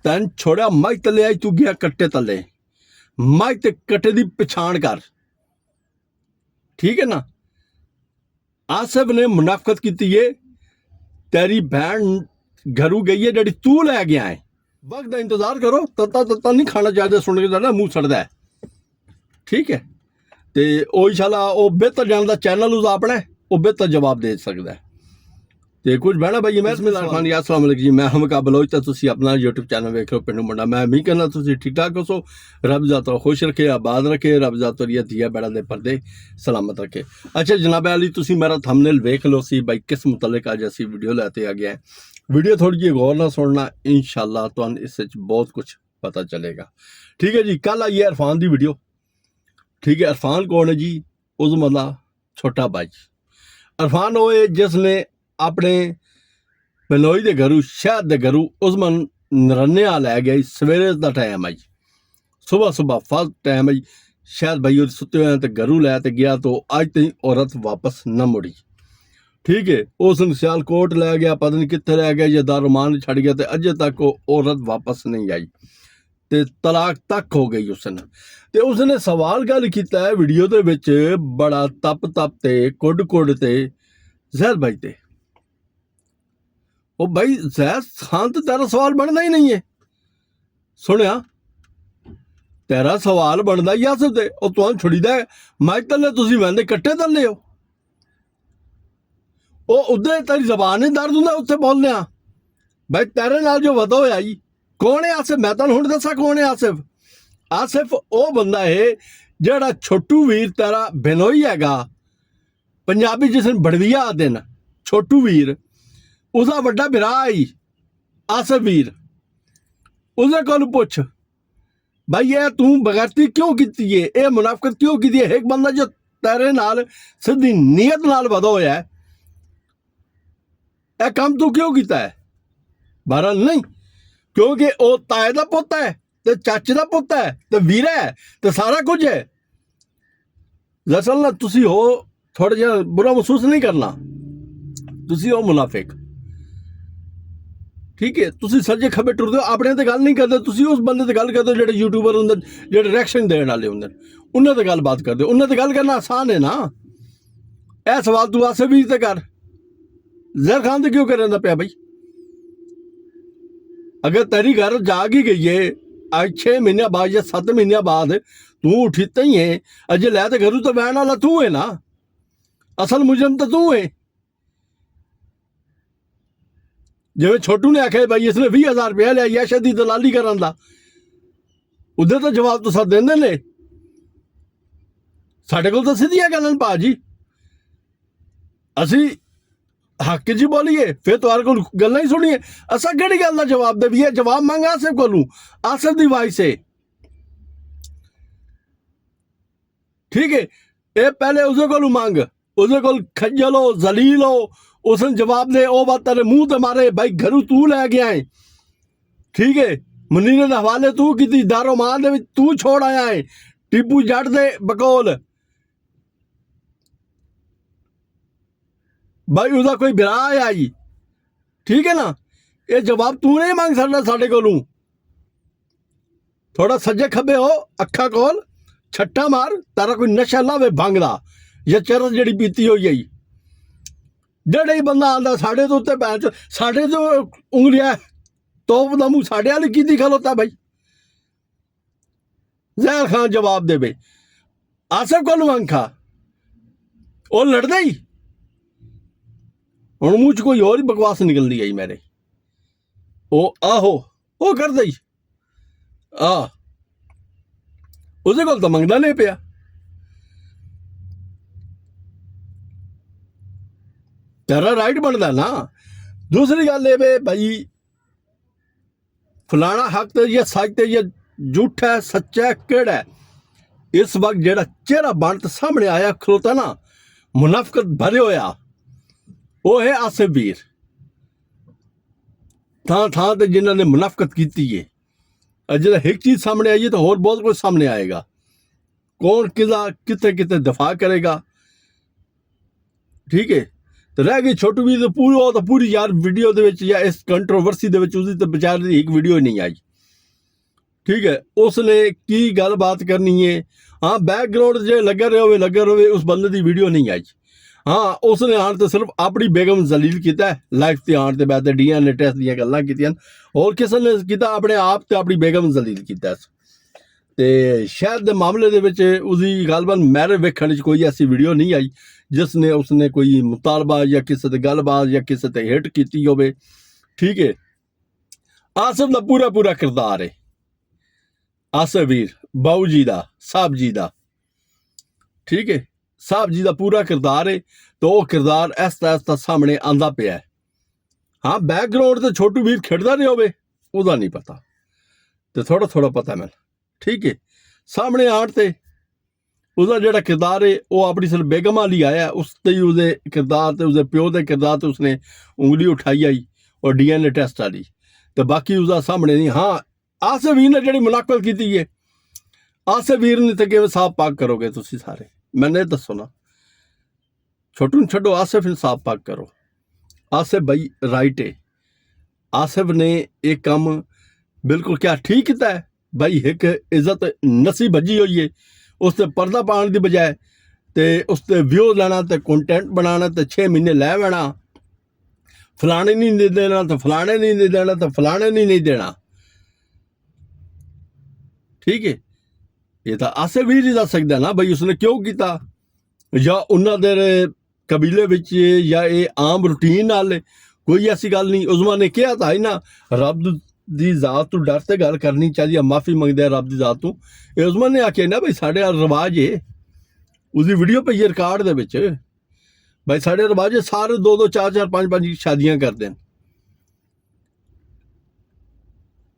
ਤੈਨ ਛੋੜਿਆ ਮੱਝ ਤਲੇ ਆਈ ਤੂੰ ਗਿਆ ਕੱਟੇ ਤਲੇ ਮੱਝ ਤੇ ਕੱਟੇ ਦੀ ਪਛਾਣ ਕਰ ठीक है ना। आसिफ ने मुनाफकत की है तेरी बहन घरों गई है डैडी तू लै गया है वक्त का इंतजार करो तत्ता तत्ता नहीं खाना चाहिए सुन के ना मूँह सड़ता है ठीक है तो वही शाला वो बेहतर जानता चैनल उसका अपना वो बेहतर जवाब दे सकता है तो कुछ बहना भाई मैं अस्सलाम वालेकुम जी मैं हमका बलोच तो तुसी अपना यूट्यूब चैनल वेख लो पिंडू मुंडा मैं भी कहना तुसी ठीक ठाक हो सो रब ज़ात खुश रखे आबाद रखे रब ज़ात दिया बैड़ा दे पर्दे सलामत रखे। अच्छा जनाब अली तुसी मेरा थंबनेल वेख लो सी भाई किस मुतल्लिक अज असी वीडियो लैते आ गए हैं वीडियो थोड़ी जी गौर ना सुनना इंशाअल्लाह तुहानू इस बहुत कुछ पता चलेगा ठीक है जी। कल आई है इरफान की वीडियो ठीक है। इरफान कौन है जी उज़मा छोटा भाई इरफान वो जिसने अपने बलोई के घरों शहर के घरों उज़मन नरन्ने लै गया सवेरे का टाइम आई सुबह सुबह फर्स्ट टाइम आई शायद भाई और सुते हुए तो घरों लैते गया तो अज तक औरत वापस न मुड़ी ठीक है। उस सियालकोट लै गया पता नहीं कितने रह गया या दारुमान छड़ गया तो अजे तक वो औरत वापस नहीं आई तो तलाक तक हो गई उसने तो उसने सवाल गल किया है वीडियो के विच बड़ा तप ते कुड ते जहर भाई ते वो भाई जहर खान तो तेरा सवाल बनना ही नहीं है सुनिया तेरा सवाल बनता ही आसिफ ते और तुहानू छुड़ीदा मज तले तुसी वहदे कट्टे तले हो वो उधर तेरी जबान नहीं दर्द होंदा उत्थे बोलने भाई तेरे नाल जो वधा होया जी कौन है आसिफ मैं तुहानू हुण दस्सां कौन है आसिफ आसिफ वो बंदा है जिहड़ा छोटू वीर तेरा बिनोई हैगा पंजाबी जिसने बड़विया आखदे न छोटू वीर उसका वड्डा बिरा आई आसिफ वीर उसने कोल पुछ भाई ये तू बगैरती क्यों की है ये मुनाफकत क्यों की है एक बंदा जो तेरे नाल सीधी नीयत नाल वधा होया है यह काम तू क्यों किया है बहरहाल नहीं क्योंकि वो ताए का पुत है तो चाचे का पुत है तो वीर है तो सारा कुछ है दरअसल ना तुसी हो थोड़ा जिहा बुरा महसूस नहीं करना तुसी हो मुनाफिक ठीक है। तुसी सज्जे खब्बे टुरदे हो अपने ते गल नहीं करते तुसी उस बंदे ते गल करते हो जेह्ड़े यूट्यूबर होंदे जेह्ड़े रिएक्शन देने वाले होंदे उन्हां ते गल बात करदे उन्हां ते गल करना आसान है ना। यह सवाल तू आसिफ वीर ते कर जहर खान ते क्यों करदा पिया भाई अगर तेरी घर जाग ही गई है आज 6 महीने बाद या 7 महीने बाद तू उठी ही है अजे लै ते घरों तो बहन वाला तू है ना असल मुजरम तो तू है जिवें छोटू ने आख्या भाई इसने 20,000 रुपया लिया यशा दी दलाली करन दा उधर तो जवाब तुसां देंदे ने साडे कोल तो सीधियां गल्लां न भाजी असी हक जी बोलीए फिर तुहाडे कोल गल्लां ही सुनिए असां किहड़ी गल दा जवाब देवीए जवाब मंग आसिफ कोलों आसिफ दी वाइस से ठीक है। ये पहले उसदे कोलों मंग उसदे कोल खज्जल हो जलील हो उसने जवाब दे ओ बात तेरे मुंह ते मारे भाई घरों तू लै गया है ठीक है। मुनीर दे हवाले तू की दारो मान दे तू छोड़ आया है टीपू जट दे बकोल भाई उसका कोई बिरा है जी ठीक है ना। ये जवाब तू नहीं मांग सकता साडे कोलों थोड़ा सज्जे खब्बे हो अखा कोल छट्टा मार तारा कोई नशा लावे भंग दा या चरस जिहड़ी पीती होई है जेड़ा ही बंदा आंदा साढ़े तो उत्ते पैर साढ़े तो उंगलियां तोप दा मूँह साढ़े वाली की खलोता भाई जहर खान जवाब दे बे आसिफ को मंग खा वो लड़दा ही हुण मूँह च कोई और ही बकवास निकलदी आई मेरे ओ आहो वो करदा ही उसदे कोल तो मंगदा नहीं पिया तेरा राइट बनता ना। दूसरी गल ये भाई फलाना हक ते या सच ते या झूठा है सच्चा केड़ा है इस वक्त जेड़ा चेहरा बन ते सामने आया खलोता ना मुनाफकत भरे होया वो है आसिफ वीर थां थां ते जिन्होंने मुनाफकत की है जो एक चीज़ सामने आई है तो होर बहुत कुछ सामने आएगा कौन किदा कितने कितने दफा करेगा ठीक है। तो रह गई छोटू वीर तो पूरी यार वीडियो दे विच या इस कंट्रोवर्सी दे विच उसदी तो बेचारे दी एक वीडियो ही नहीं आई ठीक है, उसने की गलबात करनी है। हाँ, बैकग्राउंड जो लगे रहे उस बंदे की वीडियो नहीं आई। हाँ, उसने आन तो सिर्फ अपनी बेगम जलील किया लाइफ से आन के बाद DNA टेस्ट दी गल्लां कीतियां, और किसी ने किया अपने आप ते अपनी बेगम जलील किया। ते शहर के मामले दे विच उसदी गलबात मेरे वेखण च कोई ऐसी वीडियो नहीं आई जिसने उसने कोई मुतालबा या किसी ते गलबात या किसी ते हिट की होवे। ठीक है, आसिफ का पूरा पूरा किरदार है, आसिफ वीर बाऊ जी का, साहब जी का। ठीक है, साहब जी का पूरा किरदार है, तो वह किरदार ऐसा सामने आंदा पिया है। हाँ, बैकग्राउंड तो छोटू वीर खिड़दा नहीं होवे उसदा नहीं पता, तो थोड़ा थोड़ा पता मैंने। ठीक है, सामने आन ते उसका जोड़ा किरदार है वह अपनी सिर्फ बेगम वाली आया, उसते ही उसके किरदार ते उसके प्यो के किरदार ते उसने उंगली उठाई आई और DNA टेस्ट वाली, तो बाकी उसका सामने नहीं। हाँ, आसिफ वीर ने जी मुनाकबत की है, आसिफ वीर ने तो किवें साफ पाक करोगे तुसी सारे, मैंने दसो ना। छोटू छड्डो, आसिफ ने साफ पाक करो। आसिफ भाई राइट है, आसिफ ने एक काम बिल्कुल क्या ठीक किया है भाई। एक इज्जत नसी भजी हुई है, उससे पर्दा पाने की बजाय तो उससे व्यू लेना, तो कंटेंट बनाना, तो 6 महीने लै बैना, फलाने नहीं देना, तो फलाने नहीं देना, तो फलाने नहीं देना। ठीक है, ये तो आसिफ वीर ही दस सकता ना भाई उसने क्यों किया, या उन्होंने कबीले विच या ये आम रूटीन नाल कोई ऐसी गल नहीं। उजमा ने कहा था ही ना, रब दी जात तो डर से गल करनी चाहिए, माफ़ी मंगदे रब दी जात तो। ये उजमा ने आख्या ना भाई साढ़े रवाज है, उसकी वीडियो पई है रिकॉर्ड दे विच भाई, साढ़े रवाज है सारे 2-2 4-4 5-5 शादियां करते हैं।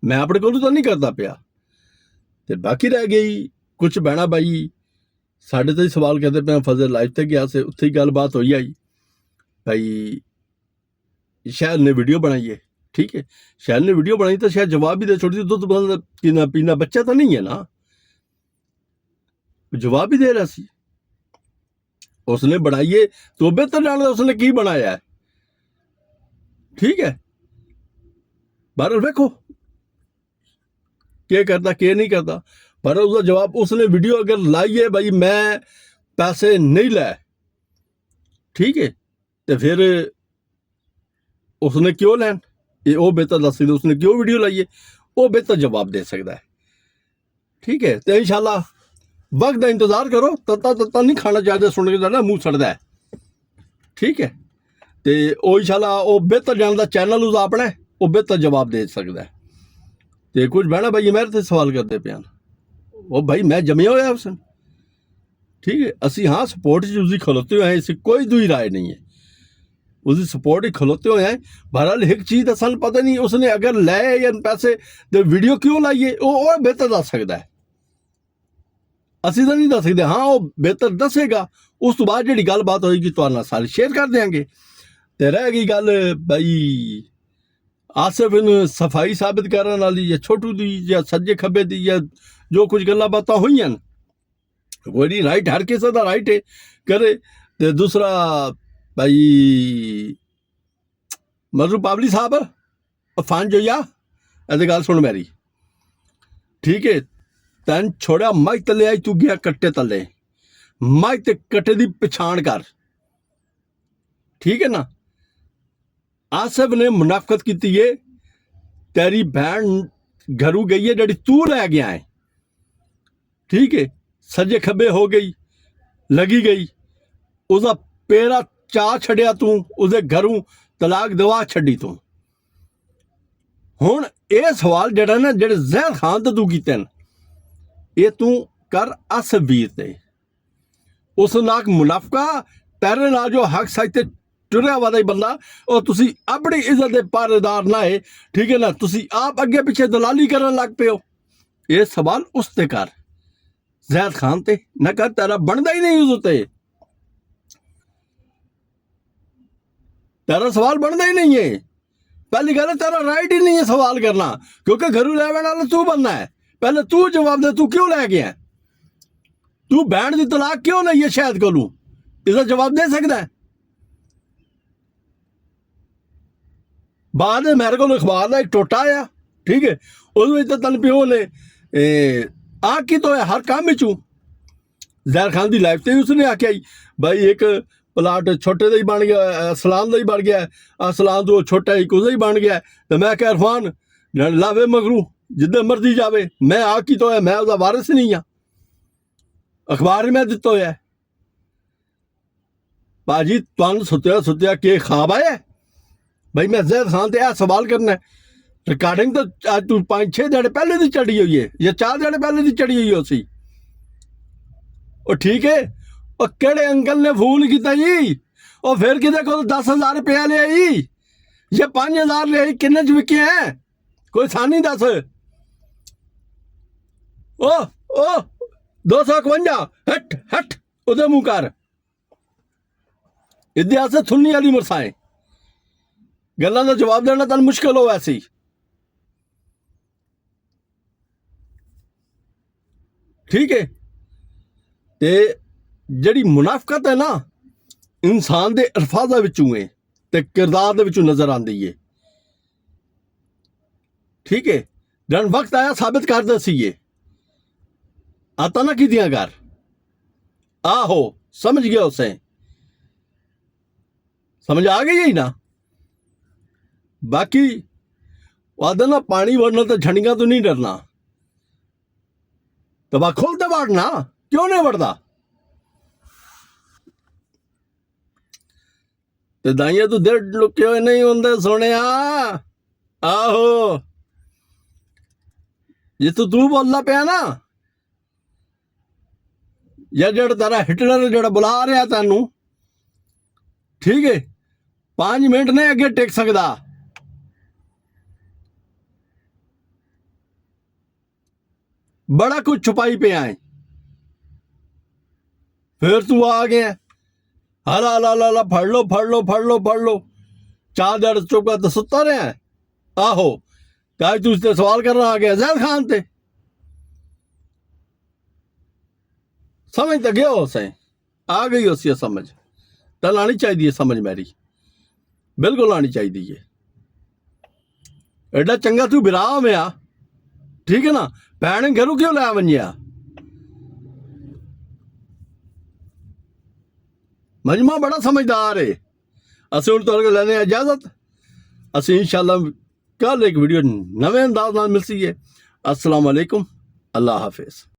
मैं अपने को तो नहीं करता पिया, तो बाकी रह गई कुछ बहना भाई साढ़े तो ही सवाल करते पे फजल लाइफ तक गया से उत्थे ही गलबात हो आई भाई, शायद ने वीडियो बनाई है। ठीक है, शायद ने वीडियो बनाई तो शायद जवाब भी दे, छोटी दुध पीना पीना बच्चा तो नहीं है ना, जवाब भी दे रहा सी। उसने बनाइए तो बेहतर जान उसने की बनाया है। ठीक है, बहरहाल देखो क्या करता क्या नहीं करता, पर उसका जवाब उसने वीडियो अगर लाई है भाई मैं पैसे नहीं लै, ठीक है, तो फिर उसने क्यों लैन ये वो बेहतर दस सकता, उसने क्यों वीडियो लाई है वो बेहतर जवाब दे सकता है। ठीक है, तो इंशाल्लाह वक्त का इंतजार करो, तत्ता नहीं खाना चाहिए, सुन के ना मुँह सड़ता है। ठीक है, तो वो इंशाल्लाह वो बेहतर जानता चैनल उसका अपना है, वो बेहतर जवाब दे सकता है। तो कुछ बहना भाई मेरे से सवाल करते पे वो भाई मैं जमिया होया उसने। ठीक है, असी हाँ सपोर्ट उसकी खलोते हुए हैं, इससे कोई दुई राय नहीं है, उसकी सपोर्ट ही खलोते हुए हैं। बहरहाल एक चीज़ सन पता नहीं उसने अगर लै या पैसे तो वीडियो क्यों लाइए वो बेहतर दस सकता है, असी तो नहीं दस सकते। हाँ, वो बेहतर दसेगा, उस तो बाद जी गलबात होएगी तो सारी शेयर कर देंगे। तो रह गई गल भाई आसिफ इन सफाई साबित करने वाली या छोटू दी या सज्जे खब्बे दी या जो कुछ गल्लां बातां हुई हैं, कोई नहीं, राइट हर किसी का राइट है करे। तो दूसरा भाई मजरू पावली साहब फान जोया ऐसी गल सुन मेरी। ठीक है, तैन छोड़ा मज तले आई तू गया कट्टे तले, मज ते कट्टे की पछाण कर। ठीक है ना, आसिफ ने मुनाफकत की है, तेरी बहन घरों गई है जड़ी तू लै गया है। ठीक है, सज्जे खब्बे हो गई लगी गई, उसका पेरा चा छड़िया तू, उसके घरों तलाक दवा छड़ी तू। हुण ये सवाल जड़ा ना जेड़े ज़हर खान ते तू कीते न, ये तू कर आसिफ वीर ते, उस नाक मुनाफका तेरे नाल जो हक सच ते टुरिया वाला ही बंदा, और तुसी अपनी इज्जत के पहरेदार ना है। ठीक है ना, तुसी आप अगे पिछे दलाली करन लग पे हो। ये सवाल उसते कर, ज़ैद खान ते न कर, तेरा बनता ही नहीं, उस तेरा सवाल बनता ही नहीं है। पहली गल तेरा राइट ही नहीं है सवाल करना, क्योंकि घरों लै वाला तू बनना है। पहले तू जवाब दे, तू क्यों लै गया, तू बहन की तलाक क्यों नहीं है शायद कोलू, इसका जवाब दे सकता है। बाद मेरे को अखबार का एक टोटा आया, ठीक है, उस तेन प्यो ने आ की तो है हर काम में चूं ज़हर खान की लाइफ से उसने आख्या भाई एक प्लाट छोटे का ही बन गया असलान का ही बन गया असलान तो छोटा ही कुछ ही बन गया तो मैं क्या इरफान लावे मगरू जिधर मर्जी जावे मैं आ की तो है मैं उसका वारिस नहीं हाँ अखबार में दिता होया भाजी तुम सुत्या के ख्वाब आया भाई मैं ज़ैद खान से सवाल करना है रिकॉर्डिंग तो आज तू 5-6 दिहाड़े पहले की चढ़ी हुई है या 4 दिहाड़े पहले की चढ़ी हुई उसी और ठीक है और केड़े अंकल ने फोन किया जी और फिर किसी को 10,000 रुपया ले आई या 5,000 ले आई किन्ने च विके हैं कोई सानी दस ओ 251 हट हट उदे मुंह कर इतिहास सुननी वाली मरसाएं गल्लां दा जवाब देना तन मुश्किल हो ऐसी ठीक है ते जड़ी मुनाफकत है ना इंसान दे अल्फाज़ां विचों है ते किरदार दे विचों नजर आंदी है ठीक है जन वक्त आया साबित कर दसीए आता ना कीतियां कर आहो समझ गया उसे समझ आ गई है ना बाकी वादा ना पानी वरना तो झंडियां तो नहीं डरना तो वह खोलते बढ़ना क्यों नहीं बढ़ता ते दाइया तू दिल लुके हुए नहीं होंगे सोने आहो जे तू बोलना पिया ना या जड़ तेरा हिटलर जड़ा बुला रहा तेनू ठीक है 5 मिनट नहीं अगे टिक सकता बड़ा कुछ छुपाई पे आए फिर तू आ गया हला ला ला ला फड़ लो 4 दिहाड़े चुका तो सुता रहा है आहो क्या तू उससे सवाल करना आ गया ज़ैद खान ते समझ तो गया उसे आ गई उसी समझ तल आनी चाहिए समझ मेरी बिल्कुल आनी चाहिए एडा चंगा तू बिरा में आ ठीक है ना भैन घरों क्यों लै वनिया मजमा बड़ा समझदार है असं हूँ तुहाडे कोल लैने इजाजत असीं इंशाअल्लाह कल एक वीडियो नवे अंदाज नाल मिलसी है अस्सलाम वालेकुम अल्लाह हाफिज़।